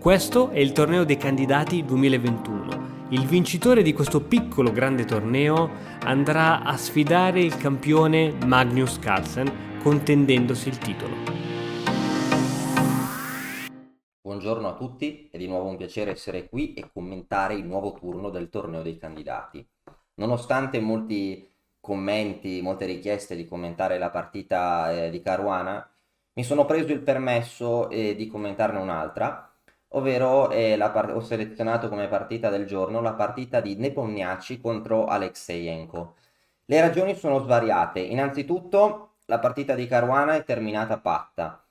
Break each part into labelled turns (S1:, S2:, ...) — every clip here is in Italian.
S1: Questo è il torneo dei candidati 2021. Il vincitore di questo piccolo grande torneo andrà a sfidare il campione Magnus Carlsen, contendendosi il titolo.
S2: Buongiorno a tutti, è di nuovo un piacere essere qui e commentare il nuovo turno del torneo dei candidati. Nonostante molti commenti, molte richieste di commentare la partita di Caruana, mi sono preso il permesso di commentarne un'altra, ovvero ho selezionato come partita del giorno la partita di Nepomniachtchi contro Aleksejenko. Le ragioni sono svariate. Innanzitutto, la partita di Caruana è terminata patta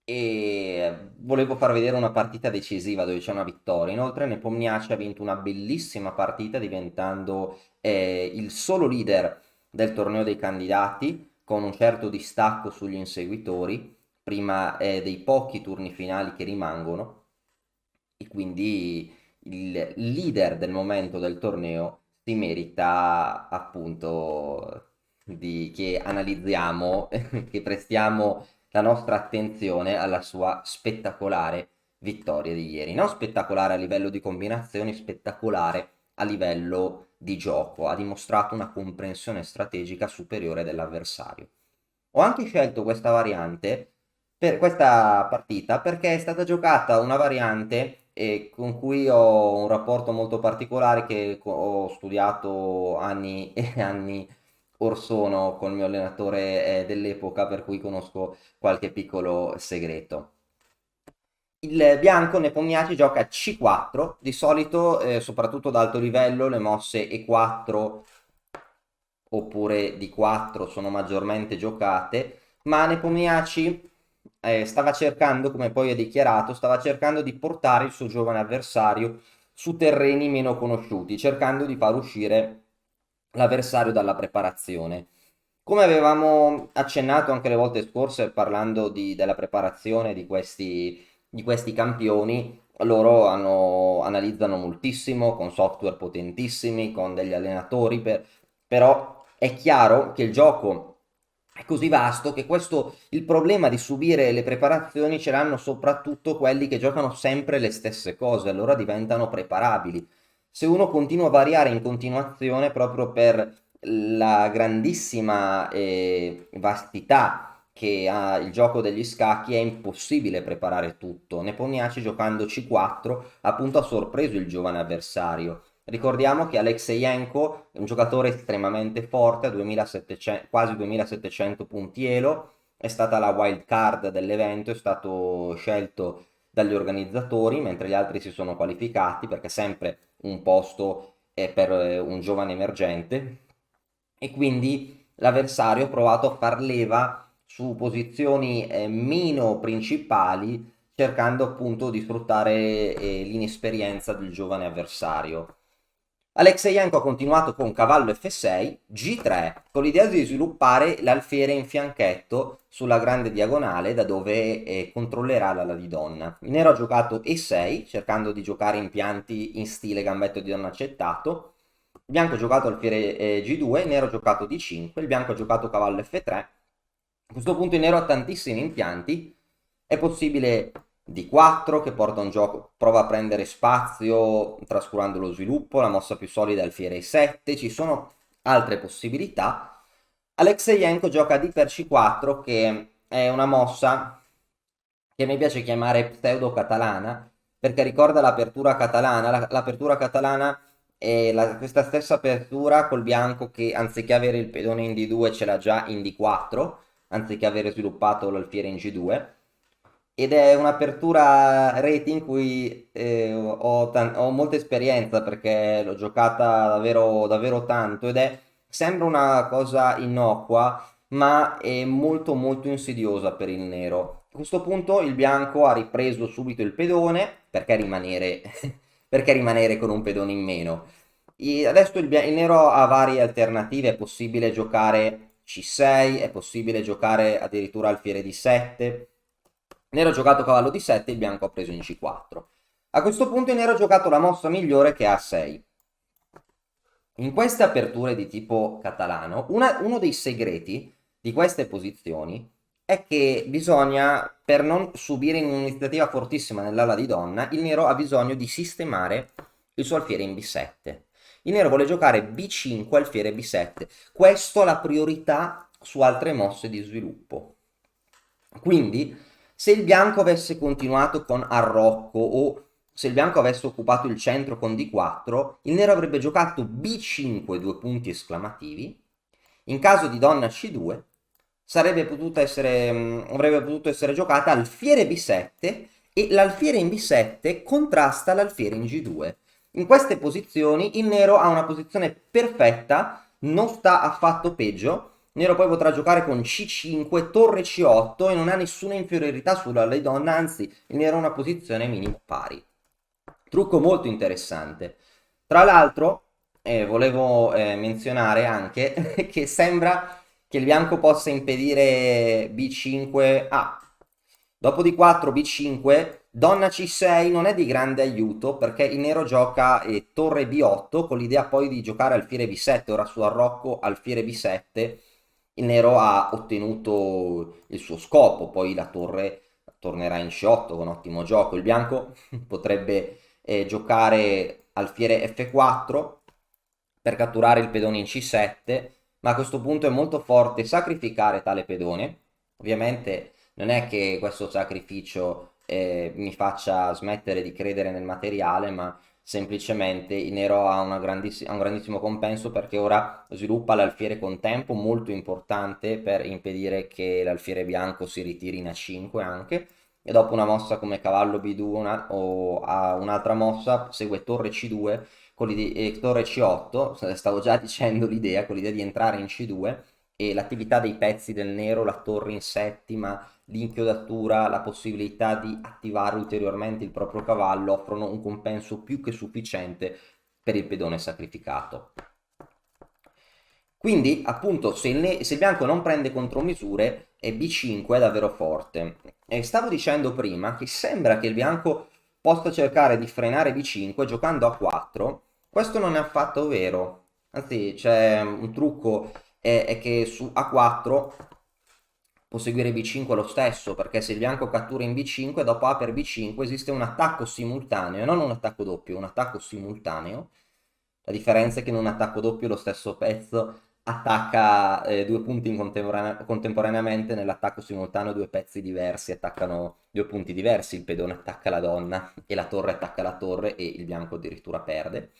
S2: e volevo far vedere una partita decisiva dove c'è una vittoria. Inoltre, Nepomniachtchi ha vinto una bellissima partita diventando il solo leader del torneo dei candidati con un certo distacco sugli inseguitori prima dei pochi turni finali che rimangono, e quindi il leader del momento del torneo si merita appunto che analizziamo, che prestiamo la nostra attenzione alla sua spettacolare vittoria di ieri. Non spettacolare a livello di combinazioni, spettacolare a livello di gioco. Ha dimostrato una comprensione strategica superiore dell'avversario. Ho anche scelto questa variante per questa partita perché è stata giocata una variante con cui ho un rapporto molto particolare che ho studiato anni e anni or sono col mio allenatore dell'epoca, per cui conosco qualche piccolo segreto. Il bianco Nepomniachtchi gioca C4, di solito, soprattutto ad alto livello, le mosse E4 oppure D4 sono maggiormente giocate, ma Nepomniachtchi stava cercando, come poi ha dichiarato, stava cercando di portare il suo giovane avversario su terreni meno conosciuti, cercando di far uscire l'avversario dalla preparazione. Come avevamo accennato anche le volte scorse parlando della preparazione di questi campioni, loro analizzano moltissimo con software potentissimi, con degli allenatori, però è chiaro che il gioco è così vasto che il problema di subire le preparazioni ce l'hanno soprattutto quelli che giocano sempre le stesse cose, allora diventano preparabili. Se uno continua a variare in continuazione proprio per la grandissima vastità che ha il gioco degli scacchi, è impossibile preparare tutto. Nepomniachtchi giocando C4 appunto ha sorpreso il giovane avversario. Ricordiamo che Aleksejenko è un giocatore estremamente forte, a 2700, quasi 2700 punti elo, è stata la wild card dell'evento, è stato scelto dagli organizzatori, mentre gli altri si sono qualificati perché sempre un posto è per un giovane emergente, e quindi l'avversario ha provato a far leva su posizioni meno principali, cercando appunto di sfruttare l'inesperienza del giovane avversario. Aleksejenko ha continuato con cavallo F6, G3, con l'idea di sviluppare l'alfiere in fianchetto sulla grande diagonale da dove controllerà l'ala di donna. Il nero ha giocato E6, cercando di giocare impianti in stile gambetto di donna accettato. Il bianco ha giocato alfiere G2, il nero ha giocato D5, il bianco ha giocato cavallo F3. A questo punto il nero ha tantissimi impianti, è possibile D4 che porta un gioco, prova a prendere spazio trascurando lo sviluppo, la mossa più solida è alfiere 7, ci sono altre possibilità. Aleksejenko gioca D per C4 che è una mossa che mi piace chiamare pseudo-catalana perché ricorda l'apertura catalana, l'apertura catalana è questa stessa apertura col bianco che anziché avere il pedone in D2 ce l'ha già in D4, anziché avere sviluppato l'alfiere in G2, ed è un'apertura reti in cui ho molta esperienza perché l'ho giocata davvero, davvero tanto sembra una cosa innocua, ma è molto molto insidiosa per il nero. A questo punto il bianco ha ripreso subito il pedone, perché rimanere, perché rimanere con un pedone in meno? Adesso il nero ha varie alternative, è possibile giocare C6, è possibile giocare addirittura alfiere D7. Nero ha giocato cavallo D7, il bianco ha preso in C4. A questo punto il nero ha giocato la mossa migliore che è A6. In queste aperture di tipo catalano, uno dei segreti di queste posizioni è che bisogna, per non subire un'iniziativa fortissima nell'ala di donna, il nero ha bisogno di sistemare il suo alfiere in B7. Il nero vuole giocare B5 alfiere B7. Questo ha la priorità su altre mosse di sviluppo. Quindi, se il bianco avesse continuato con Arrocco o se il bianco avesse occupato il centro con D4, il nero avrebbe giocato B5 due punti esclamativi. In caso di donna C2 avrebbe potuto essere giocata alfiere B7 e l'alfiere in B7 contrasta l'alfiere in G2. In queste posizioni il nero ha una posizione perfetta, non sta affatto peggio. Il nero poi potrà giocare con C5, torre C8 e non ha nessuna inferiorità sulla lei donna, anzi il nero ha una posizione minimo pari. Trucco molto interessante. Tra l'altro volevo menzionare anche che sembra che il bianco possa impedire B5. Dopo D4 B5, donna C6 non è di grande aiuto perché il nero gioca torre B8 con l'idea poi di giocare alfiere B7. Ora su Arrocco alfiere B7 il nero ha ottenuto il suo scopo, poi la torre tornerà in C8 con ottimo gioco. Il bianco potrebbe giocare alfiere F4 per catturare il pedone in C7, ma a questo punto è molto forte sacrificare tale pedone. Ovviamente non è che questo sacrificio mi faccia smettere di credere nel materiale, ma semplicemente il nero ha un grandissimo compenso perché ora sviluppa l'alfiere con tempo molto importante per impedire che l'alfiere bianco si ritiri in A5 anche, e dopo una mossa come cavallo B2 o a un'altra mossa segue torre C2 con torre C8, stavo già dicendo l'idea, con l'idea di entrare in C2 e l'attività dei pezzi del nero, la torre in settima, l'inchiodatura, la possibilità di attivare ulteriormente il proprio cavallo offrono un compenso più che sufficiente per il pedone sacrificato. Quindi, appunto, se il bianco non prende contromisure, B5 è davvero forte. E stavo dicendo prima che sembra che il bianco possa cercare di frenare B5 giocando a 4. Questo non è affatto vero. Anzi, c'è un trucco, è che su A4 può seguire B5 lo stesso, perché se il bianco cattura in B5, dopo A per B5 esiste un attacco simultaneo, non un attacco doppio, un attacco simultaneo. La differenza è che in un attacco doppio lo stesso pezzo attacca due punti contemporaneamente, nell'attacco simultaneo due pezzi diversi attaccano due punti diversi, il pedone attacca la donna e la torre attacca la torre e il bianco addirittura perde.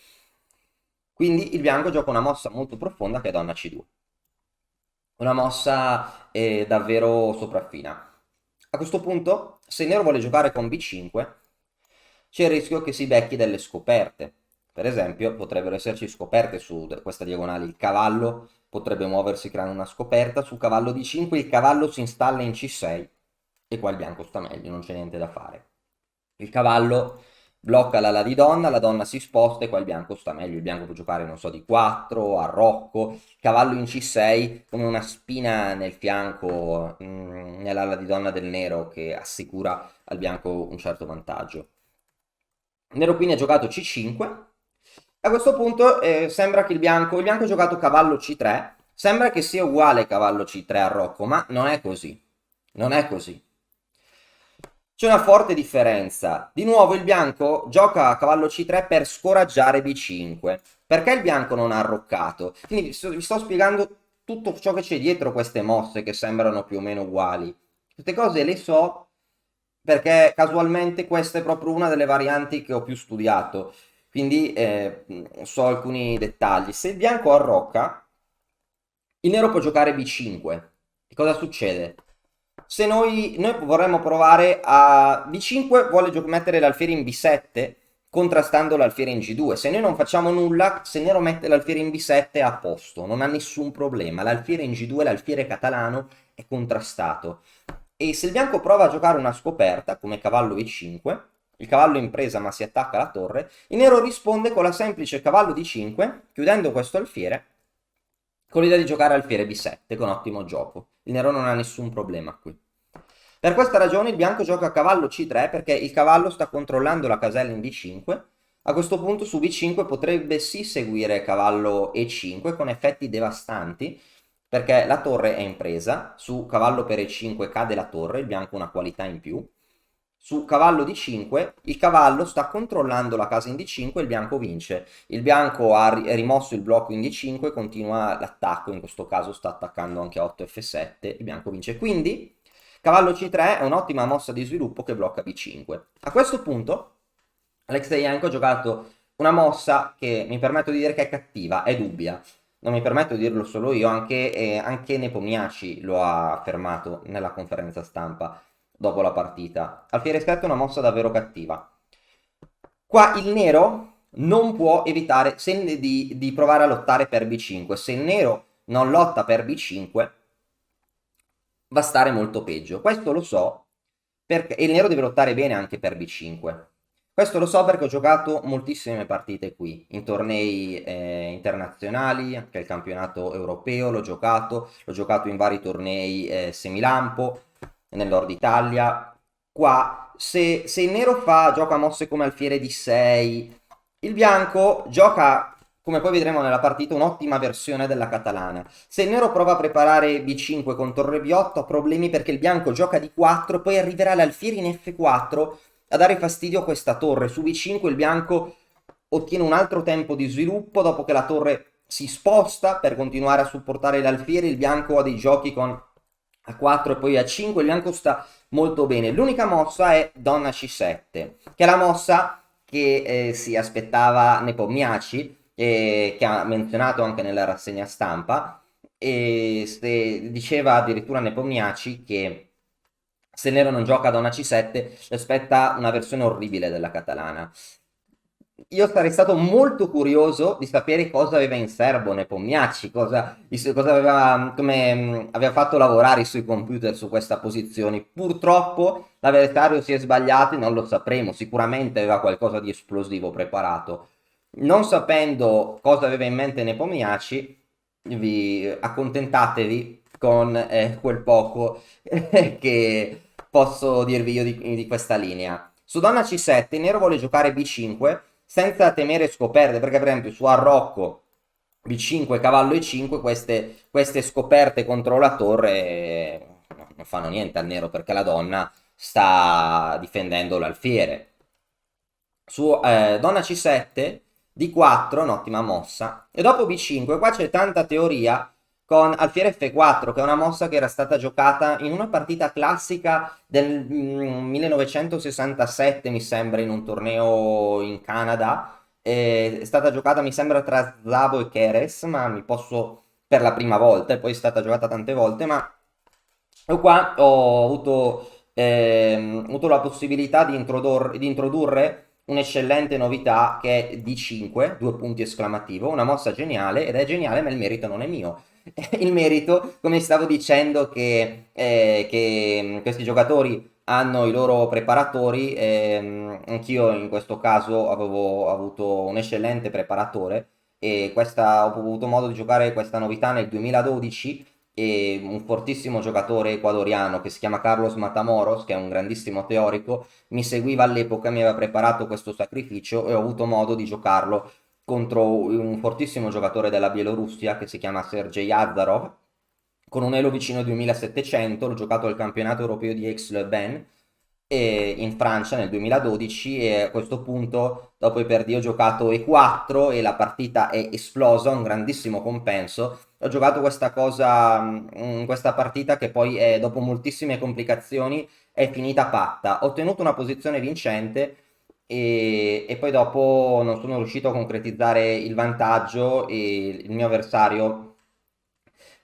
S2: Quindi il bianco gioca una mossa molto profonda che è donna C2. Una mossa davvero sopraffina. A questo punto, se il nero vuole giocare con B5, c'è il rischio che si becchi delle scoperte. Per esempio, potrebbero esserci scoperte su questa diagonale. Il cavallo potrebbe muoversi creando una scoperta. Su cavallo D5 il cavallo si installa in C6 e qua il bianco sta meglio, non c'è niente da fare. Il cavallo blocca l'ala di donna, la donna si sposta e qua il bianco sta meglio. Il bianco può giocare, non so, D4, Arrocco, cavallo in C6 come una spina nel fianco, nell'ala di donna del nero che assicura al bianco un certo vantaggio. Il nero quindi ha giocato C5. A questo punto sembra che il bianco ha giocato cavallo C3. Sembra che sia uguale cavallo C3 a Rocco, ma non è così. Non è così. C'è una forte differenza. Di nuovo il bianco gioca a cavallo C3 per scoraggiare B5. Perché il bianco non ha arroccato? Quindi vi sto spiegando tutto ciò che c'è dietro queste mosse che sembrano più o meno uguali. Queste cose le so perché casualmente questa è proprio una delle varianti che ho più studiato. Quindi so alcuni dettagli. Se il bianco arrocca, il nero può giocare B5. E cosa succede? Se noi vorremmo provare a B5, vuole mettere l'alfiere in B7 contrastando l'alfiere in G2. Se noi non facciamo nulla, se nero mette l'alfiere in B7 è a posto, non ha nessun problema. L'alfiere in G2, l'alfiere catalano, è contrastato. E se il bianco prova a giocare una scoperta, come cavallo E5, il cavallo è in presa ma si attacca alla torre, il nero risponde con la semplice cavallo D5, chiudendo questo alfiere, con l'idea di giocare alfiere B7 con ottimo gioco. Il nero non ha nessun problema qui. Per questa ragione il bianco gioca cavallo C3 perché il cavallo sta controllando la casella in D5. A questo punto su B5 potrebbe sì seguire cavallo E5 con effetti devastanti. perché la torre è in presa, su cavallo per E5 cade la torre, il bianco ha una qualità in più, su cavallo D5 il cavallo sta controllando la casa in D5 e il bianco vince. Il bianco ha rimosso il blocco in D5, continua l'attacco, in questo caso sta attaccando anche a 8 F7, il bianco vince. Quindi cavallo C3 è un'ottima mossa di sviluppo che blocca B5. A questo punto Alexeyenko ha giocato una mossa che mi permetto di dire che è cattiva, è dubbia. Non mi permetto di dirlo solo io, anche Nepomniachtchi lo ha affermato nella conferenza stampa dopo la partita. Alfiere 7 è una mossa davvero cattiva. Qua il nero non può evitare di provare a lottare per B5. Se il nero non lotta per B5 va a stare molto peggio. Questo lo so perché e il nero deve lottare bene anche per B5. Questo lo so perché ho giocato moltissime partite qui, in tornei internazionali, anche il campionato europeo l'ho giocato in vari tornei semilampo, nel nord Italia. Qua, se il nero gioca mosse come alfiere di 6, il bianco gioca, come poi vedremo nella partita, un'ottima versione della catalana. Se il nero prova a preparare B5 con torre B8 ha problemi perché il bianco gioca di 4, poi arriverà l'alfiere in F4 a dare fastidio a questa torre. Su B5 il bianco ottiene un altro tempo di sviluppo dopo che la torre si sposta per continuare a supportare l'alfiere. Il bianco ha dei giochi con A4 e poi A5, il bianco sta molto bene. L'unica mossa è Donna C7, che è la mossa che si aspettava Nepomniachtchi, che ha menzionato anche nella rassegna stampa, e diceva addirittura Nepomniachtchi che se Nero non gioca Donna C7 si aspetta una versione orribile della catalana. Io sarei stato molto curioso di sapere cosa aveva in serbo Nepomniachtchi, come aveva fatto lavorare i suoi computer su questa posizione. Purtroppo l'avversario si è sbagliato e non lo sapremo, sicuramente aveva qualcosa di esplosivo preparato. Non sapendo cosa aveva in mente Nepomniachtchi, vi accontentatevi con quel poco che posso dirvi io di questa linea. Su Donna C7 il nero vuole giocare B5 senza temere scoperte, perché per esempio su Arrocco B5 cavallo E5 queste scoperte contro la torre non fanno niente al nero perché la donna sta difendendo l'alfiere. Su Donna C7 D4 un'ottima mossa e dopo B5 qua c'è tanta teoria con alfiere F4, che è una mossa che era stata giocata in una partita classica del 1967, mi sembra, in un torneo in Canada. È stata giocata, mi sembra, tra Szabo e Keres, ma mi posso per la prima volta, e poi è stata giocata tante volte, ma io qua ho avuto la possibilità di introdurre un'eccellente novità che è D5, due punti esclamativo, una mossa geniale, ed è geniale ma il merito non è mio. Il merito, come stavo dicendo, che questi giocatori hanno i loro preparatori, anch'io in questo caso avevo avuto un eccellente preparatore e ho avuto modo di giocare questa novità nel 2012 e un fortissimo giocatore ecuadoriano che si chiama Carlos Matamoros, che è un grandissimo teorico, mi seguiva all'epoca, mi aveva preparato questo sacrificio e ho avuto modo di giocarlo contro un fortissimo giocatore della Bielorussia che si chiama Sergei Azarov, con un elo vicino ai 2700, l'ho giocato al campionato europeo di Aix-les-Bains in Francia nel 2012 e a questo punto, dopo i perdi, ho giocato E4 e la partita è esplosa, un grandissimo compenso. Ho giocato questa partita che poi dopo moltissime complicazioni è finita patta. Ho ottenuto una posizione vincente e poi dopo non sono riuscito a concretizzare il vantaggio e il mio avversario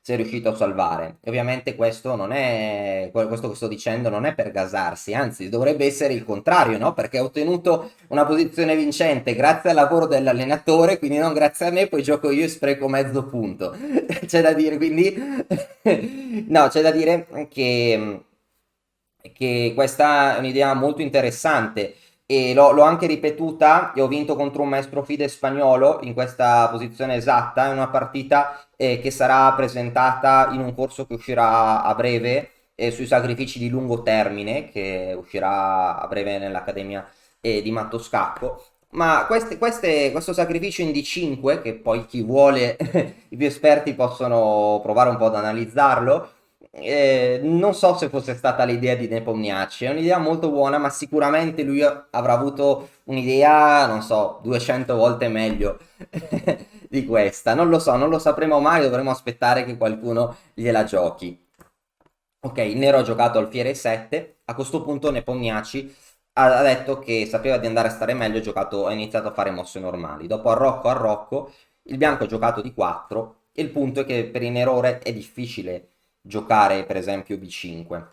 S2: si è riuscito a salvare. E ovviamente questo che sto dicendo non è per gasarsi, anzi dovrebbe essere il contrario, no? Perché ho ottenuto una posizione vincente grazie al lavoro dell'allenatore, quindi non grazie a me, poi gioco io e spreco mezzo punto. C'è da dire, quindi no, c'è da dire che questa è un'idea molto interessante e l'ho anche ripetuta e ho vinto contro un maestro FIDE spagnolo in questa posizione esatta, è una partita che sarà presentata in un corso che uscirà a breve sui sacrifici di lungo termine che uscirà a breve nell'Accademia di Matto Scacco. Ma questo sacrificio in D5, che poi chi vuole, i più esperti possono provare un po' ad analizzarlo, non so se fosse stata l'idea di Nepomniachtchi, è un'idea molto buona, ma sicuramente lui avrà avuto un'idea, non so, 200 volte meglio di questa. Non lo so, non lo sapremo mai, dovremo aspettare che qualcuno gliela giochi. Ok, il nero ha giocato alfiere 7, a questo punto Nepomniachtchi ha detto che sapeva di andare a stare meglio, ha iniziato a fare mosse normali. Dopo arrocco, il bianco ha giocato di 4, e il punto è che per il nero ora è difficile giocare per esempio B5.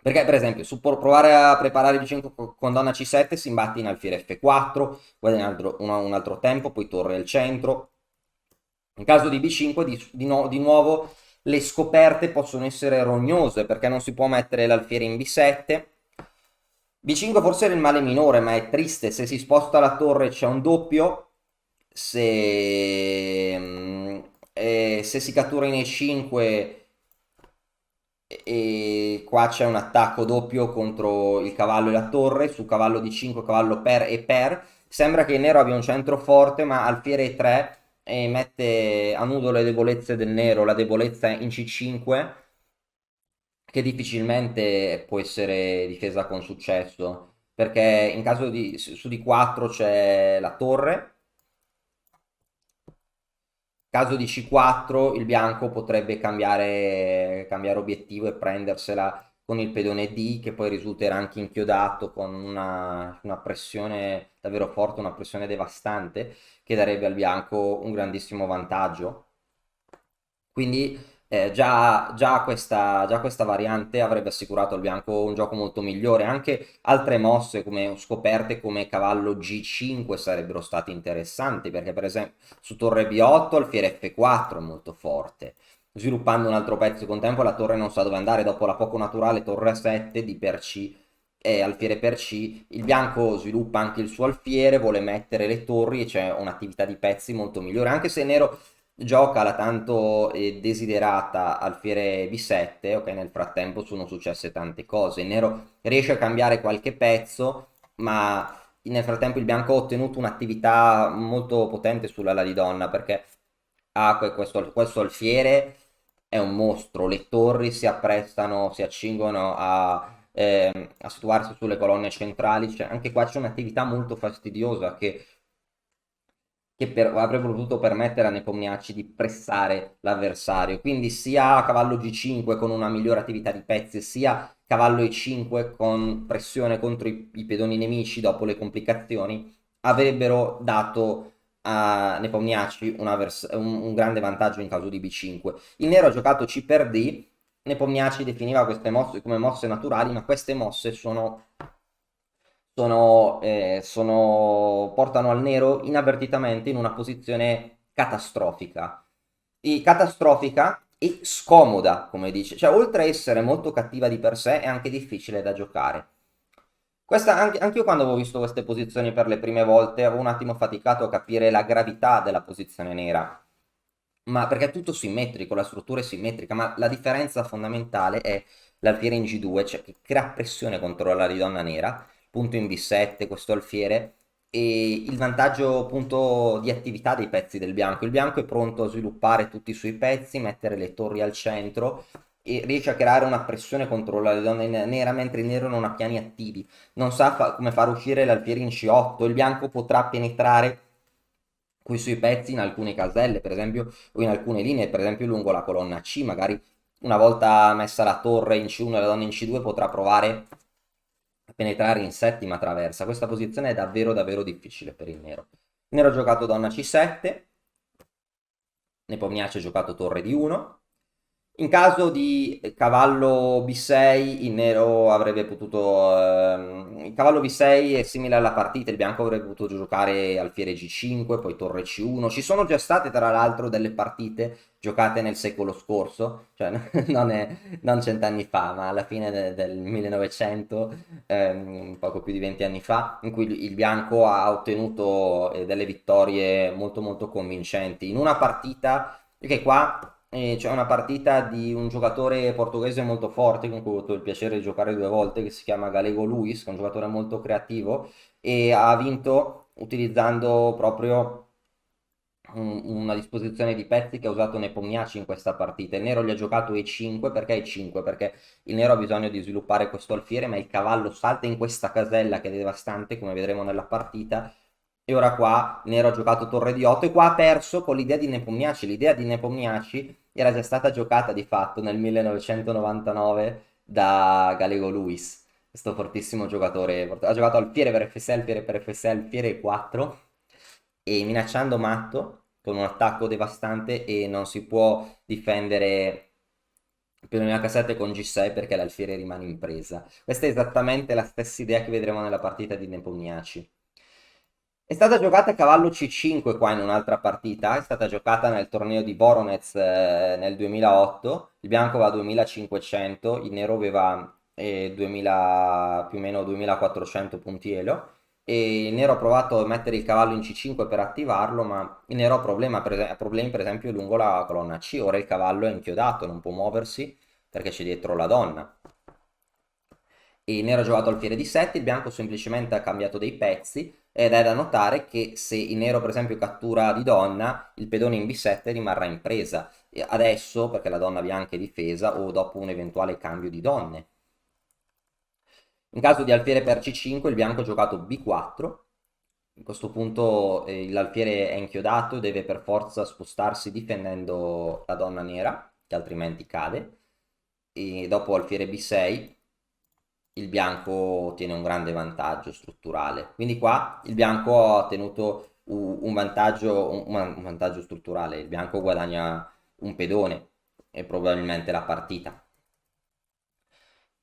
S2: Perché per esempio, provare a preparare B5 con donna C7 si imbatte in alfiere F4, guadagna un altro tempo, poi torre al centro. In caso di B5 di nuovo le scoperte possono essere rognose perché non si può mettere l'alfiere in B7. B5 forse è il male minore, ma è triste. Se si sposta la torre c'è un doppio. Se si cattura in E5 e qua c'è un attacco doppio contro il cavallo e la torre. Su cavallo D5, cavallo per e per. Sembra che il nero abbia un centro forte, ma alfiere E3 e mette a nudo le debolezze del nero, la debolezza in C5 che difficilmente può essere difesa con successo, perché in caso di su D4 c'è la torre, in caso di C4 il bianco potrebbe cambiare obiettivo e prendersela con il pedone D, che poi risulterà anche inchiodato con una pressione davvero forte, una pressione devastante, che darebbe al bianco un grandissimo vantaggio. Quindi già questa variante avrebbe assicurato al bianco un gioco molto migliore. Anche altre mosse come scoperte come cavallo G5 sarebbero state interessanti, perché per esempio su torre B8 alfiere F4 è molto forte. Sviluppando un altro pezzo con tempo la torre non sa dove andare, dopo la poco naturale torre A7 di per C e alfiere per C, il bianco sviluppa anche il suo alfiere, vuole mettere le torri e c'è un'attività di pezzi molto migliore, anche se nero gioca la tanto desiderata alfiere B7, ok, nel frattempo sono successe tante cose, il nero riesce a cambiare qualche pezzo, ma nel frattempo il bianco ha ottenuto un'attività molto potente sull'ala di donna, perché ha questo alfiere è un mostro, le torri si apprestano, si accingono a situarsi sulle colonne centrali, cioè, anche qua c'è un'attività molto fastidiosa che avrebbe potuto permettere a Nepomniachtchi di pressare l'avversario. Quindi sia cavallo G5 con una migliore attività di pezzi, sia cavallo E5 con pressione contro i pedoni nemici dopo le complicazioni, avrebbero dato a Nepomniachtchi un grande vantaggio in caso di B5. Il nero ha giocato C per D, Nepomniachtchi definiva queste mosse come mosse naturali, ma queste mosse portano al nero inavvertitamente in una posizione catastrofica. Catastrofica e scomoda, come dice. Cioè, oltre a essere molto cattiva di per sé, è anche difficile da giocare. Anche io quando avevo visto queste posizioni per le prime volte avevo un attimo faticato a capire la gravità della posizione nera. Ma perché è tutto simmetrico, la struttura è simmetrica, ma la differenza fondamentale è l'alfiere in G2, cioè che crea pressione contro la ridonna nera, punto in B7, questo alfiere, e il vantaggio appunto di attività dei pezzi del bianco. Il bianco è pronto a sviluppare tutti i suoi pezzi, mettere le torri al centro e riesce a creare una pressione contro la ridonna nera, mentre il nero non ha piani attivi, non sa come far uscire l'alfiere in C8, il bianco potrà penetrare con i suoi pezzi in alcune caselle, per esempio, o in alcune linee, per esempio lungo la colonna C, magari una volta messa la torre in C1 e la donna in C2 potrà provare a penetrare in settima traversa. Questa posizione è davvero davvero difficile per il nero. Il nero ha giocato donna C7, Nepomniachtchi ha giocato torre di 1. In caso di cavallo B6, il nero avrebbe potuto. Il cavallo B6 è simile alla partita, il bianco avrebbe potuto giocare alfiere G5, poi torre C1. Ci sono già state, tra l'altro, delle partite giocate nel secolo scorso, cioè non cent'anni fa, ma alla fine del 1900, poco più di 20 anni fa, in cui il bianco ha ottenuto delle vittorie molto molto convincenti. In una partita, che qua c'è una partita di un giocatore portoghese molto forte con cui ho avuto il piacere di giocare 2 volte, che si chiama Galego Luis, che è un giocatore molto creativo e ha vinto utilizzando proprio una disposizione di pezzi che ha usato Nepomniachtchi in questa partita. Il nero gli ha giocato E5, perché E5? Perché il nero ha bisogno di sviluppare questo alfiere, ma il cavallo salta in questa casella che è devastante, come vedremo nella partita, e ora qua il nero ha giocato torre di 8 e qua ha perso con l'idea di Nepomniachtchi. L'idea di Nepomniachtchi era già stata giocata di fatto nel 1999 da Galego Lewis, questo fortissimo giocatore. Ha giocato alfiere per F6, alfiere per F6, alfiere E4 e minacciando matto con un attacco devastante, e non si può difendere pedone H7 con G6 perché l'alfiere rimane in presa. Questa è esattamente la stessa idea che vedremo nella partita di Nepomniachtchi. È stata giocata a cavallo C5 qua in un'altra partita, è stata giocata nel torneo di Voronezh nel 2008, il bianco va a 2500, il nero aveva 2000, più o meno 2400 punti elo, e il nero ha provato a mettere il cavallo in C5 per attivarlo, ma il nero ha problemi per esempio lungo la colonna C, ora il cavallo è inchiodato, non può muoversi perché c'è dietro la donna. E il nero ha giocato alfiere di 7, il bianco semplicemente ha cambiato dei pezzi, ed è da notare che se il nero per esempio cattura di donna, il pedone in B7 rimarrà in presa. E adesso, perché la donna bianca è difesa, o dopo un eventuale cambio di donne. In caso di alfiere per C5 il bianco ha giocato B4, a questo punto l'alfiere è inchiodato e deve per forza spostarsi difendendo la donna nera, che altrimenti cade, e dopo alfiere B6 il bianco ottiene un grande vantaggio strutturale. Quindi qua il bianco ha ottenuto un vantaggio strutturale, il bianco guadagna un pedone e probabilmente la partita.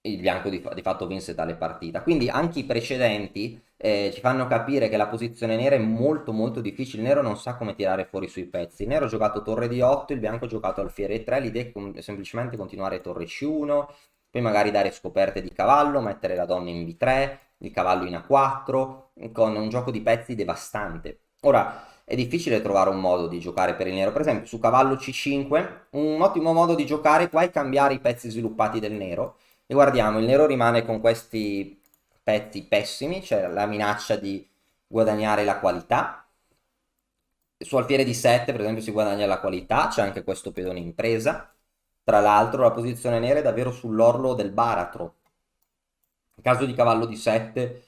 S2: Il bianco di fatto vinse tale partita. Quindi anche i precedenti ci fanno capire che la posizione nera è molto molto difficile. Il nero non sa come tirare fuori sui pezzi. Il nero ha giocato torre di 8, il bianco ha giocato alfiere 3. L'idea è semplicemente continuare torre C1, poi magari dare scoperte di cavallo, mettere la donna in B3, il cavallo in A4, con un gioco di pezzi devastante. Ora, è difficile trovare un modo di giocare per il nero. Per esempio, su cavallo C5, un ottimo modo di giocare qua è cambiare i pezzi sviluppati del nero. E guardiamo, il nero rimane con questi pezzi pessimi, cioè la minaccia di guadagnare la qualità. Su alfiere di 7, per esempio, si guadagna la qualità, c'è anche questo pedone in presa. Tra l'altro, la posizione nera è davvero sull'orlo del baratro. In caso di cavallo di 7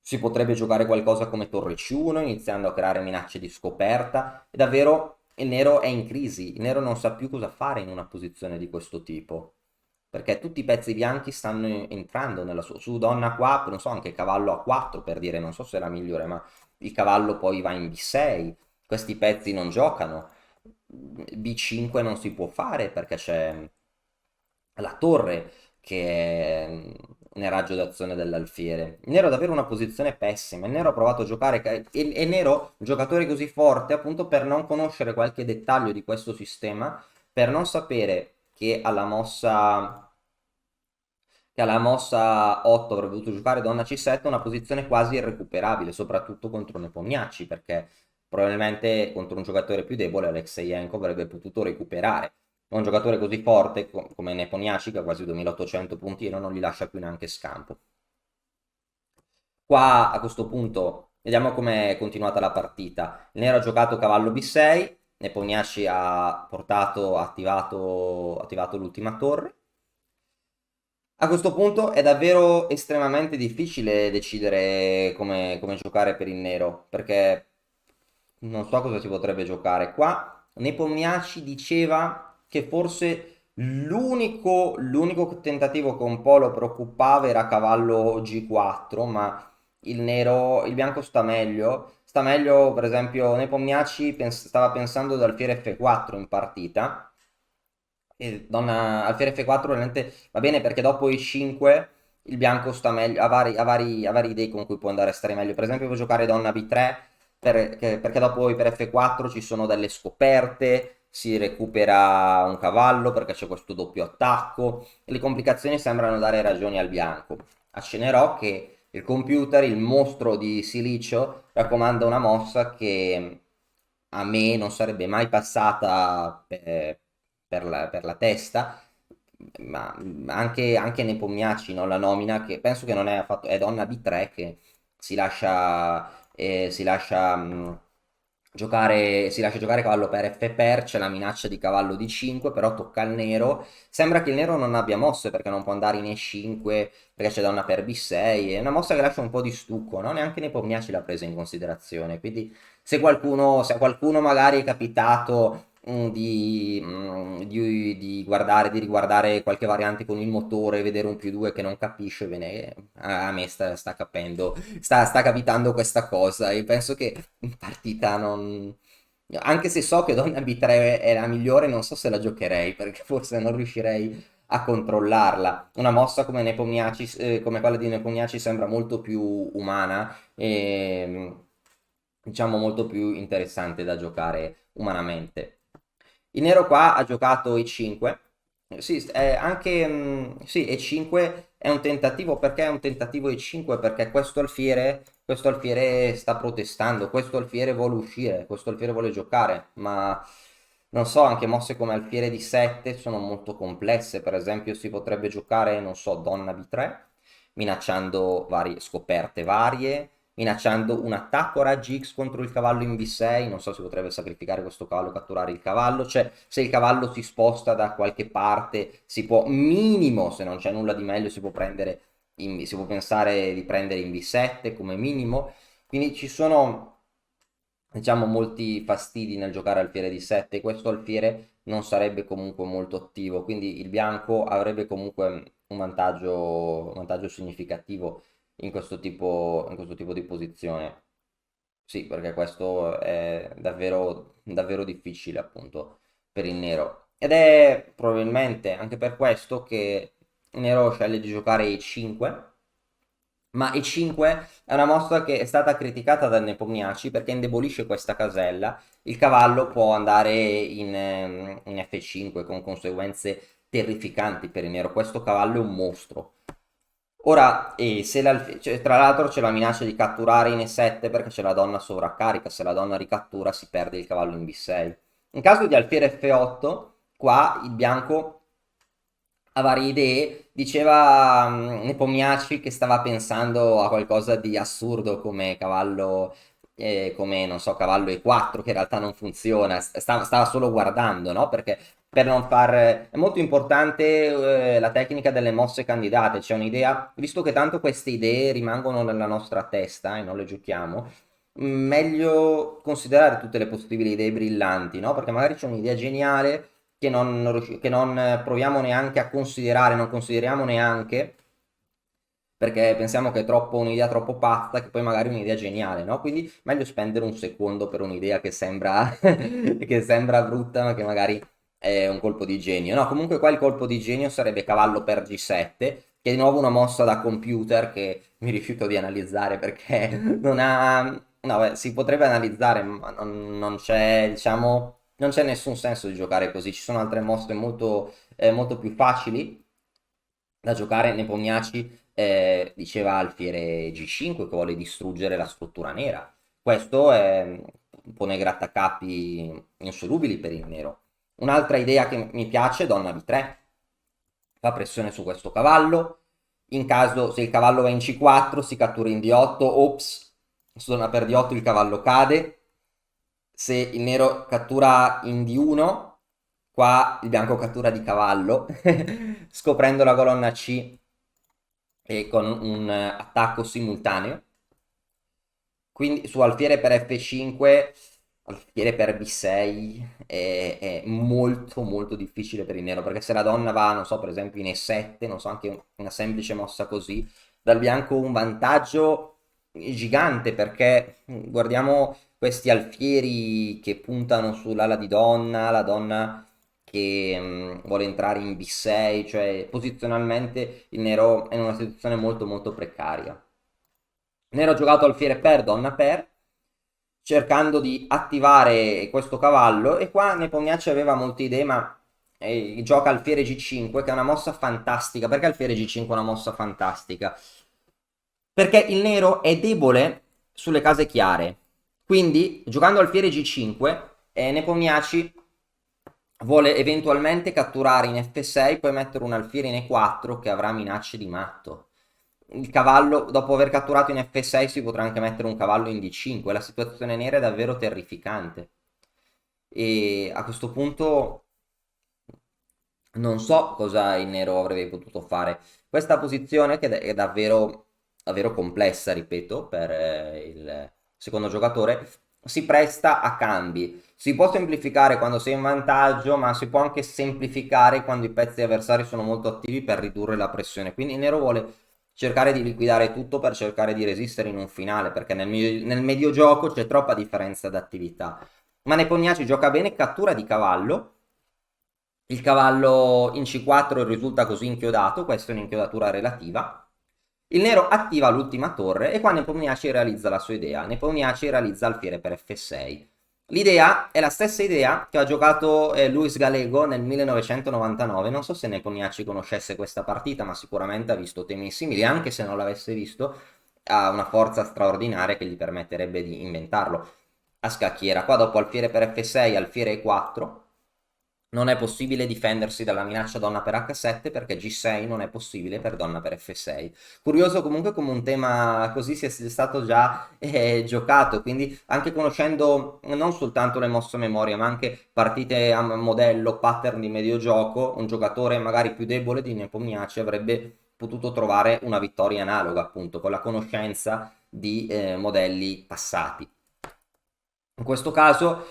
S2: si potrebbe giocare qualcosa come torre C1, iniziando a creare minacce di scoperta. E davvero il nero è in crisi, il nero non sa più cosa fare in una posizione di questo tipo. Perché tutti i pezzi bianchi stanno entrando nella sua... Su donna qua, non so, anche cavallo A4 per dire, non so se è la migliore, ma il cavallo poi va in B6. Questi pezzi non giocano. B5 non si può fare perché c'è la torre che è nel raggio d'azione dell'alfiere. Il nero ha davvero una posizione pessima. Il nero ha provato a giocare. E il nero, un giocatore così forte, appunto per non conoscere qualche dettaglio di questo sistema, per non sapere che alla mossa 8 avrebbe dovuto giocare donna C7, una posizione quasi irrecuperabile, soprattutto contro Nepomniachtchi, perché probabilmente contro un giocatore più debole Alexeyenko avrebbe potuto recuperare. Un giocatore così forte come Nepomniachtchi, che ha quasi 2800 punti, e non gli lascia più neanche scampo. Qua a questo punto vediamo come è continuata la partita. Il nero ha giocato cavallo B6, Nepomniachtchi ha attivato l'ultima torre. A questo punto è davvero estremamente difficile decidere come giocare per il nero, perché non so cosa si potrebbe giocare. Qua Nepomniachtchi diceva che forse l'unico tentativo che un po' lo preoccupava era cavallo G4, ma il bianco sta meglio. Sta meglio, per esempio, Nepomniachtchi stava pensando ad alfiere F4 in partita. E donna alfiere F4 veramente va bene perché dopo E5 il bianco sta meglio, ha varie idee con cui può andare a stare meglio. Per esempio può giocare donna B3 perché dopo per F4 ci sono delle scoperte, si recupera un cavallo perché c'è questo doppio attacco e le complicazioni sembrano dare ragioni al bianco. Accennerò che il computer, il mostro di silicio, raccomanda una mossa che a me non sarebbe mai passata per la testa, ma anche Nepomniachtchi non la nomina, che penso che non è affatto, è donna B3 che si lascia si lascia giocare cavallo per F per, c'è la minaccia di cavallo di 5, però tocca al nero. Sembra che il nero non abbia mosse perché non può andare in E5, perché c'è donna per B6, è una mossa che lascia un po' di stucco, no? Neanche Nepomniachtchi l'ha presa in considerazione, quindi se a qualcuno magari è capitato di guardare, di riguardare qualche variante con il motore, vedere un più 2 che non capisce bene, a me sta capendo, sta capitando questa cosa e penso che in partita non... Anche se so che donna B3 è la migliore, non so se la giocherei perché forse non riuscirei a controllarla. Una mossa come Nepomniachtchi, come quella di Nepomniachtchi sembra molto più umana e diciamo molto più interessante da giocare umanamente. Il nero qua ha giocato E5. Sì, sì, E5 è un tentativo. Perché è un tentativo E5? Perché questo alfiere sta protestando, questo alfiere vuole uscire, questo alfiere vuole giocare, ma non so, anche mosse come alfiere di 7 sono molto complesse. Per esempio si potrebbe giocare, non so, donna B3, minacciando varie scoperte varie, minacciando un attacco a raggi X contro il cavallo in B6, non so, si potrebbe sacrificare questo cavallo, catturare il cavallo, cioè se il cavallo si sposta da qualche parte, si può minimo, se non c'è nulla di meglio, si può pensare di prendere in B7 come minimo, quindi ci sono diciamo molti fastidi nel giocare alfiere di 7, questo alfiere non sarebbe comunque molto attivo, quindi il bianco avrebbe comunque un vantaggio significativo in questo tipo di posizione. Sì, perché questo è davvero, davvero difficile appunto per il nero. Ed è probabilmente anche per questo che il nero sceglie di giocare E5, ma E5 è una mossa che è stata criticata da Nepomniachtchi perché indebolisce questa casella. Il cavallo può andare in F5 con conseguenze terrificanti per il nero. Questo cavallo è un mostro. Ora, tra l'altro c'è la minaccia di catturare in E7 perché c'è la donna sovraccarica, se la donna ricattura si perde il cavallo in B6. In caso di alfiere F8, qua il bianco ha varie idee, diceva Nepomniachtchi che stava pensando a qualcosa di assurdo come cavallo, come non so, cavallo E4, che in realtà non funziona, stava solo guardando, no? Perché per non far... È molto importante la tecnica delle mosse candidate, c'è un'idea, visto che tanto queste idee rimangono nella nostra testa e non le giochiamo, meglio considerare tutte le possibili idee brillanti, no? Perché magari c'è un'idea geniale che non proviamo neanche a considerare, non consideriamo neanche perché pensiamo che è un'idea troppo pazza, che poi magari è un'idea geniale, no? Quindi meglio spendere un secondo per un'idea che sembra, che sembra brutta, ma che magari è un colpo di genio. No, comunque qua il colpo di genio sarebbe cavallo per G7, che è di nuovo una mossa da computer che mi rifiuto di analizzare perché non ha... No, beh, si potrebbe analizzare, ma non c'è, diciamo, non c'è nessun senso di giocare così. Ci sono altre mosse molto più facili da giocare. Nepomniachtchi diceva alfiere G5 che vuole distruggere la struttura nera. Questo pone grattacapi insolubili per il nero. Un'altra idea che mi piace, donna B3, fa pressione su questo cavallo. In caso, se il cavallo va in C4, si cattura in D8, ops, su donna per D8 il cavallo cade. Se il nero cattura in D1, qua il bianco cattura di cavallo, scoprendo la colonna C e con un attacco simultaneo. Quindi su alfiere per F5, alfiere per B6 è molto molto difficile per il nero, perché se la donna va, non so, per esempio in E7, non so, anche una semplice mossa così, dal bianco un vantaggio gigante, perché guardiamo questi alfieri che puntano sull'ala di donna, la donna che vuole entrare in B6, cioè posizionalmente il nero è in una situazione molto molto precaria. Nero ha giocato alfiere per donna per, cercando di attivare questo cavallo, e qua Nepomniachtchi aveva molte idee, ma gioca alfiere G5 che è una mossa fantastica. Perché alfiere G5 è una mossa fantastica? Perché il nero è debole sulle case chiare, quindi giocando alfiere G5 Nepomniachtchi vuole eventualmente catturare in F6, poi mettere un alfiere in E4 che avrà minacce di matto. il cavallo, dopo aver catturato in F6, si potrà anche mettere un cavallo in D5. La situazione nera è davvero terrificante. E a questo punto non so cosa il nero avrebbe potuto fare. Questa posizione che è davvero, davvero complessa, ripeto, per il secondo giocatore, si presta a cambi. Si può semplificare quando sei in vantaggio, ma si può anche semplificare quando i pezzi avversari sono molto attivi per ridurre la pressione. Quindi il nero vuole cercare di liquidare tutto per cercare di resistere in un finale, perché nel medio gioco c'è troppa differenza d'attività. Ma Nepomniachtchi gioca bene, cattura di cavallo. Il cavallo in C4 risulta così inchiodato, questa è un'inchiodatura relativa. Il nero attiva l'ultima torre e qua Nepomniachtchi realizza la sua idea. Nepomniachtchi realizza alfiere per F6. L'idea è la stessa idea che ha giocato Luis Gallego nel 1999. Non so se Nepomniachtchi conoscesse questa partita, ma sicuramente ha visto temi simili, anche se non l'avesse visto, ha una forza straordinaria che gli permetterebbe di inventarlo a scacchiera. Qua dopo alfiere per F6, alfiere E4. Non è possibile difendersi dalla minaccia donna per H7 perché G6 non è possibile per donna per F6. Curioso comunque come un tema così sia stato già giocato, quindi anche conoscendo non soltanto le mosse a memoria, ma anche partite a modello, pattern di medio gioco, un giocatore magari più debole di Nepomniachtchi avrebbe potuto trovare una vittoria analoga, appunto, con la conoscenza di modelli passati. In questo caso,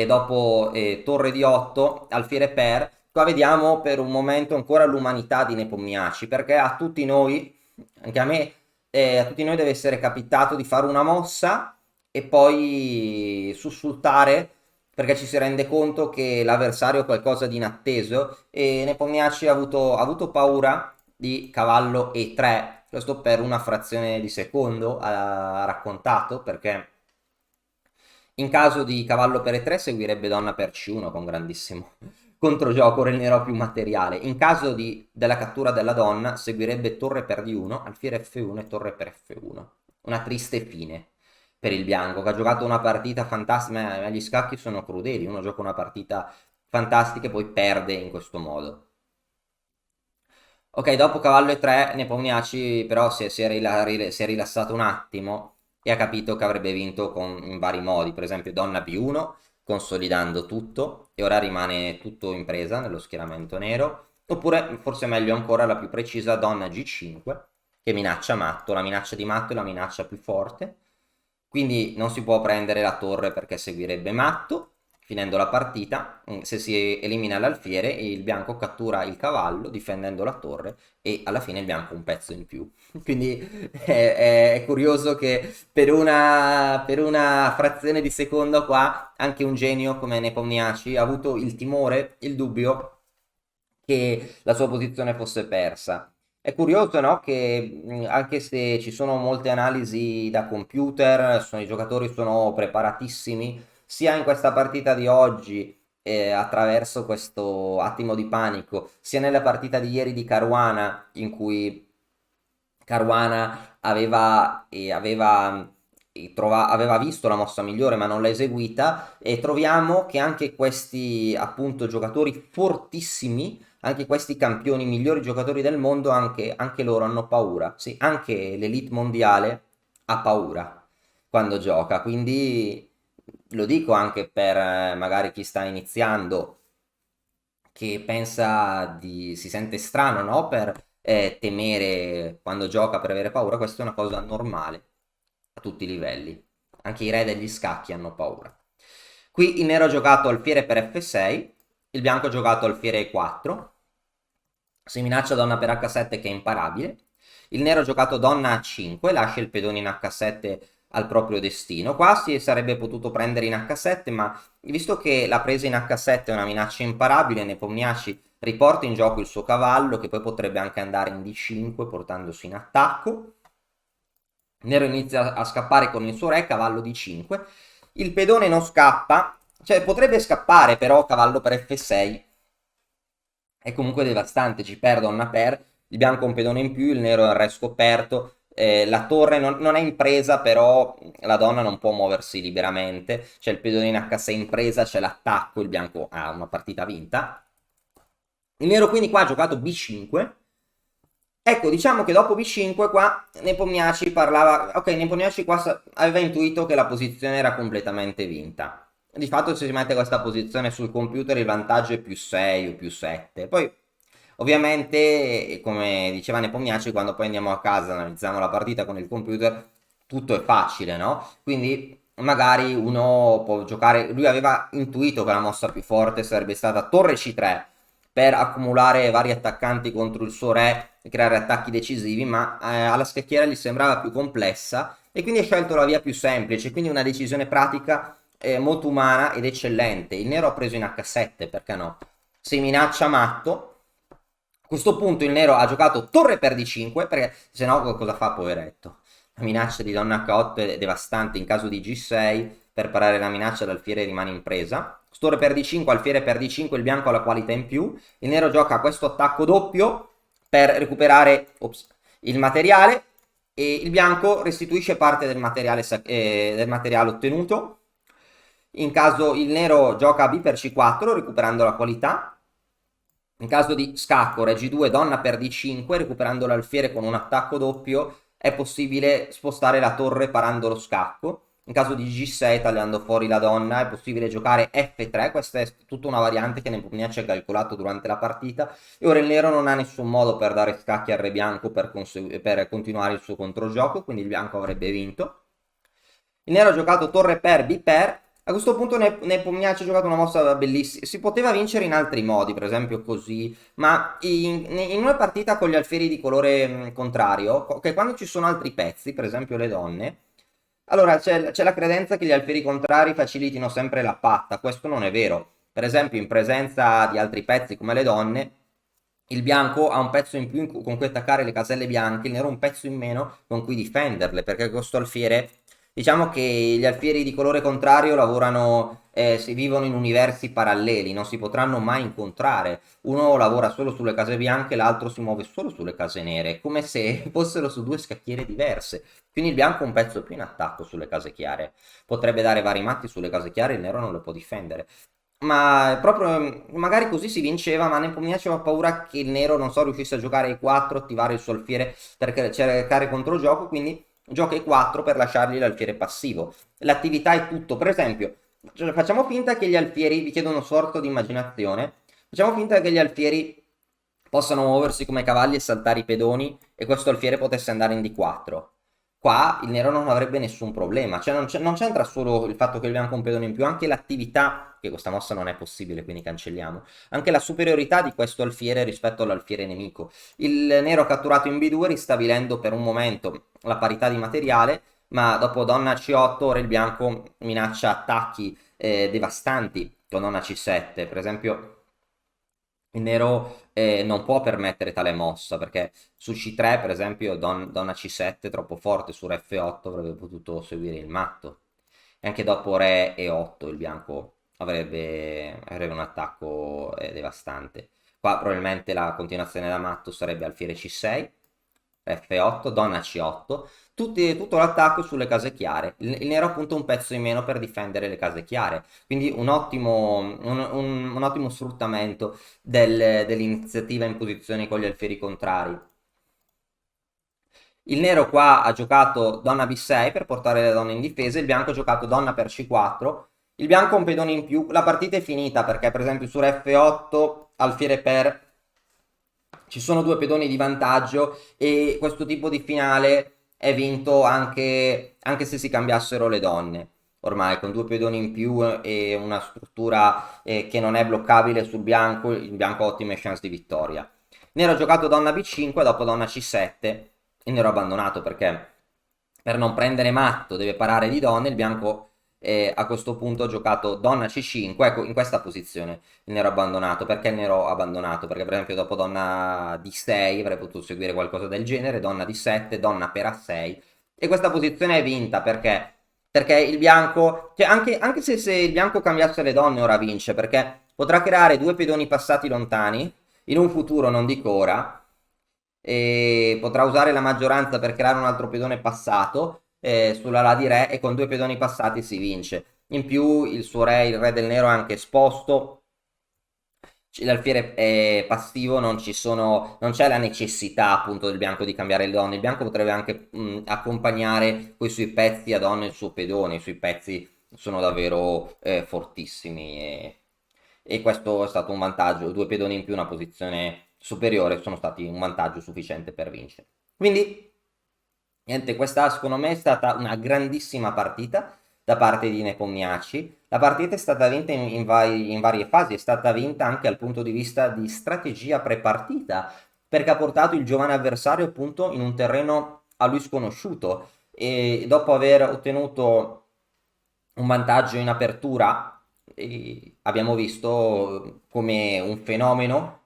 S2: dopo torre di 8, alfiere per, qua vediamo per un momento ancora l'umanità di Nepomniachtchi, perché a tutti noi, anche a me, a tutti noi deve essere capitato di fare una mossa e poi sussultare perché ci si rende conto che l'avversario è qualcosa di inatteso e Nepomniachtchi ha avuto paura di cavallo E3, questo per una frazione di secondo ha raccontato, perché in caso di cavallo per E3 seguirebbe donna per C1 con grandissimo controgioco, regnerò più materiale. In caso della cattura della donna seguirebbe torre per D1, alfiere F1 e torre per F1. Una triste fine per il bianco che ha giocato una partita fantastica, ma gli scacchi sono crudeli, uno gioca una partita fantastica e poi perde in questo modo. Ok, dopo cavallo E3 Nepomniachtchi però si è rilassato un attimo e ha capito che avrebbe vinto in vari modi, per esempio donna B1, consolidando tutto, e ora rimane tutto in presa nello schieramento nero, oppure forse meglio ancora la più precisa donna G5, che minaccia matto, la minaccia di matto è la minaccia più forte, quindi non si può prendere la torre perché seguirebbe matto, finendo la partita, se si elimina l'alfiere il bianco cattura il cavallo difendendo la torre e alla fine il bianco un pezzo in più. Quindi è curioso che per una frazione di secondo qua anche un genio come Nepomniachtchi ha avuto il timore, il dubbio che la sua posizione fosse persa. È curioso, no? Che anche se ci sono molte analisi da computer, i giocatori sono preparatissimi, sia in questa partita di oggi, attraverso questo attimo di panico, sia nella partita di ieri di Caruana, in cui Caruana aveva visto la mossa migliore ma non l'ha eseguita, e troviamo che anche questi appunto giocatori fortissimi, anche questi campioni, migliori giocatori del mondo, anche loro hanno paura. Sì, anche l'elite mondiale ha paura quando gioca, quindi lo dico anche per magari chi sta iniziando, che si sente strano, no? Per temere quando gioca, per avere paura, questa è una cosa normale a tutti i livelli. Anche i re degli scacchi hanno paura. Qui il nero ha giocato alfiere per F6, il bianco ha giocato alfiere E4, si minaccia donna per H7 che è imparabile, il nero ha giocato donna A5, lascia il pedone in H7 al proprio destino. Qua si sarebbe potuto prendere in H7, ma visto che la presa in H7 è una minaccia imparabile, Nepomniachtchi riporta in gioco il suo cavallo, che poi potrebbe anche andare in D5 portandosi in attacco. Nero inizia a scappare con il suo re, cavallo D5. Il pedone non scappa, cioè potrebbe scappare, però cavallo per F6 è comunque devastante, ci perde donna per, il bianco ha un pedone in più, il nero è il re scoperto, la torre non è in presa, però la donna non può muoversi liberamente, c'è il pedone in H6 in presa, c'è l'attacco, il bianco ha una partita vinta. Il nero quindi qua ha giocato B5, Ecco, diciamo che dopo B5 qua Nepomniachtchi parlava, ok, Nepomniachtchi qua aveva intuito che la posizione era completamente vinta. Di fatto se si mette questa posizione sul computer il vantaggio è più 6 o più 7. Poi ovviamente, come diceva Nepomniachtchi, quando poi andiamo a casa e analizziamo la partita con il computer, tutto è facile, no? Quindi magari uno può giocare, lui aveva intuito che la mossa più forte sarebbe stata torre C3 per accumulare vari attaccanti contro il suo re e creare attacchi decisivi, ma alla scacchiera gli sembrava più complessa e quindi ha scelto la via più semplice, quindi una decisione pratica molto umana ed eccellente. Il nero ha preso in H7, perché no? Si minaccia matto. A questo punto il nero ha giocato torre per D5, perché se no cosa fa poveretto? La minaccia di donna H8 è devastante in caso di G6, per parare la minaccia l'alfiere rimane in presa. Torre per D5, alfiere per D5, il bianco ha la qualità in più. Il nero gioca questo attacco doppio per recuperare il materiale e il bianco restituisce parte del materiale ottenuto. In caso il nero gioca B per C4 recuperando la qualità. In caso di scacco, re G2, donna per D5, recuperando l'alfiere con un attacco doppio, è possibile spostare la torre parando lo scacco. In caso di G6, tagliando fuori la donna, è possibile giocare F3, questa è tutta una variante che Nepomniachtchi ha calcolato durante la partita, e ora il nero non ha nessun modo per dare scacchi al re bianco per continuare il suo controgioco, quindi il bianco avrebbe vinto. Il nero ha giocato torre per B per. A questo punto Nepomniachtchi ha giocato una mossa bellissima. Si poteva vincere in altri modi, per esempio così, ma in una partita con gli alfieri di colore contrario, che quando ci sono altri pezzi, per esempio le donne, allora c'è la credenza che gli alfieri contrari facilitino sempre la patta. Questo non è vero. Per esempio, in presenza di altri pezzi come le donne, il bianco ha un pezzo in più con cui attaccare le caselle bianche, il nero un pezzo in meno con cui difenderle, perché questo alfiere, diciamo che gli alfieri di colore contrario lavorano, si vivono in universi paralleli, non si potranno mai incontrare. Uno lavora solo sulle case bianche, l'altro si muove solo sulle case nere, come se fossero su due scacchiere diverse. Quindi il bianco ha un pezzo più in attacco sulle case chiare. Potrebbe dare vari matti sulle case chiare, il nero non lo può difendere. Ma proprio magari così si vinceva, ma Nepomniachtchi aveva paura che il nero non so riuscisse a giocare ai 4, attivare il suo alfiere per cercare controgioco, quindi gioca ai 4 per lasciargli l'alfiere passivo. L'attività è tutto, per esempio, facciamo finta che gli alfieri, vi chiedo uno sforzo di immaginazione, facciamo finta che gli alfieri possano muoversi come cavalli e saltare i pedoni e questo alfiere potesse andare in D4. Qua il nero non avrebbe nessun problema, cioè non c'entra solo il fatto che il bianco ha un pedone in più, anche l'attività, che questa mossa non è possibile, quindi cancelliamo, anche la superiorità di questo alfiere rispetto all'alfiere nemico. Il nero ha catturato in B2 ristabilendo per un momento la parità di materiale, ma dopo donna C8 ora il bianco minaccia attacchi devastanti con donna C7, per esempio il nero non può permettere tale mossa perché su C3 per esempio donna C7 troppo forte, su re F8 avrebbe potuto seguire il matto e anche dopo re E8 il bianco avrebbe un attacco devastante. Qua probabilmente la continuazione da matto sarebbe alfiere C6, F8, donna C8, tutto l'attacco sulle case chiare. Il nero ha appunto un pezzo in meno per difendere le case chiare, quindi un ottimo sfruttamento dell'iniziativa in posizione con gli alfieri contrari. Il nero qua ha giocato donna B6 per portare le donne in difesa, il bianco ha giocato donna per C4, il bianco ha un pedone in più, la partita è finita perché per esempio su F8 alfiere per ci sono due pedoni di vantaggio e questo tipo di finale è vinto anche se si cambiassero le donne. Ormai con due pedoni in più e una struttura che non è bloccabile sul bianco, il bianco ha ottime chance di vittoria. Nero ha giocato donna B5, dopo donna C7, il nero ha abbandonato perché per non prendere matto deve parare di donne, il bianco a questo punto ha giocato donna C5, ecco in questa posizione il nero ha abbandonato. Perché il nero ha abbandonato? Perché per esempio dopo donna D6 avrei potuto seguire qualcosa del genere, donna D7, donna per A6 e questa posizione è vinta perché il bianco, cioè anche se il bianco cambiasse le donne ora vince perché potrà creare due pedoni passati lontani in un futuro, non dico ora, e potrà usare la maggioranza per creare un altro pedone passato sulla la di re e con due pedoni passati si vince. In più il suo re, il re del nero, è anche esposto l'alfiere è passivo, non c'è la necessità appunto del bianco di cambiare le donne. Il bianco potrebbe anche accompagnare quei suoi pezzi a donne il suo pedone, i suoi pezzi sono davvero fortissimi e questo è stato un vantaggio. Due pedoni in più, una posizione superiore, sono stati un vantaggio sufficiente per vincere. Quindi, niente, questa secondo me è stata una grandissima partita da parte di Nepomniachtchi. La partita è stata vinta in varie fasi, è stata vinta anche dal punto di vista di strategia prepartita, perché ha portato il giovane avversario appunto in un terreno a lui sconosciuto e dopo aver ottenuto un vantaggio in apertura, abbiamo visto come un fenomeno,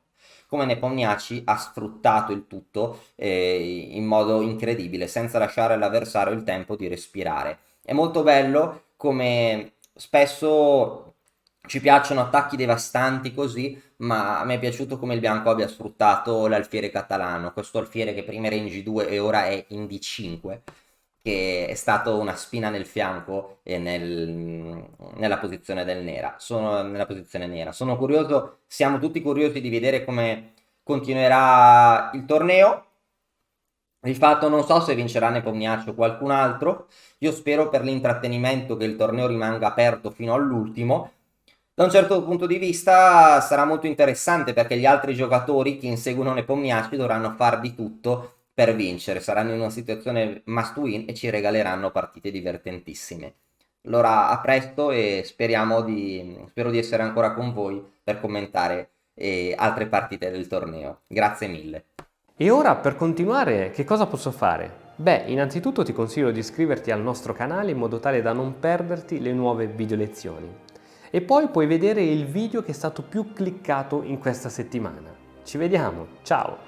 S2: come Nepomniachtchi ha sfruttato il tutto in modo incredibile, senza lasciare all'avversario il tempo di respirare. È molto bello come spesso ci piacciono attacchi devastanti così, ma a me è piaciuto come il bianco abbia sfruttato l'alfiere catalano, questo alfiere che prima era in G2 e ora è in D5, che è stato una spina nel fianco e nella posizione nella posizione nera. Sono curioso, siamo tutti curiosi di vedere come continuerà il torneo. Il fatto non so se vincerà Nepomniachtchi o qualcun altro, io spero per l'intrattenimento che il torneo rimanga aperto fino all'ultimo. Da un certo punto di vista sarà molto interessante perché gli altri giocatori che inseguono Nepomniachtchi dovranno far di tutto per vincere, saranno in una situazione must win e ci regaleranno partite divertentissime. Allora a presto e spero di essere ancora con voi per commentare altre partite del torneo. Grazie mille.
S1: E ora per continuare che cosa posso fare? Beh, innanzitutto ti consiglio di iscriverti al nostro canale in modo tale da non perderti le nuove video lezioni. E poi puoi vedere il video che è stato più cliccato in questa settimana. Ci vediamo, ciao!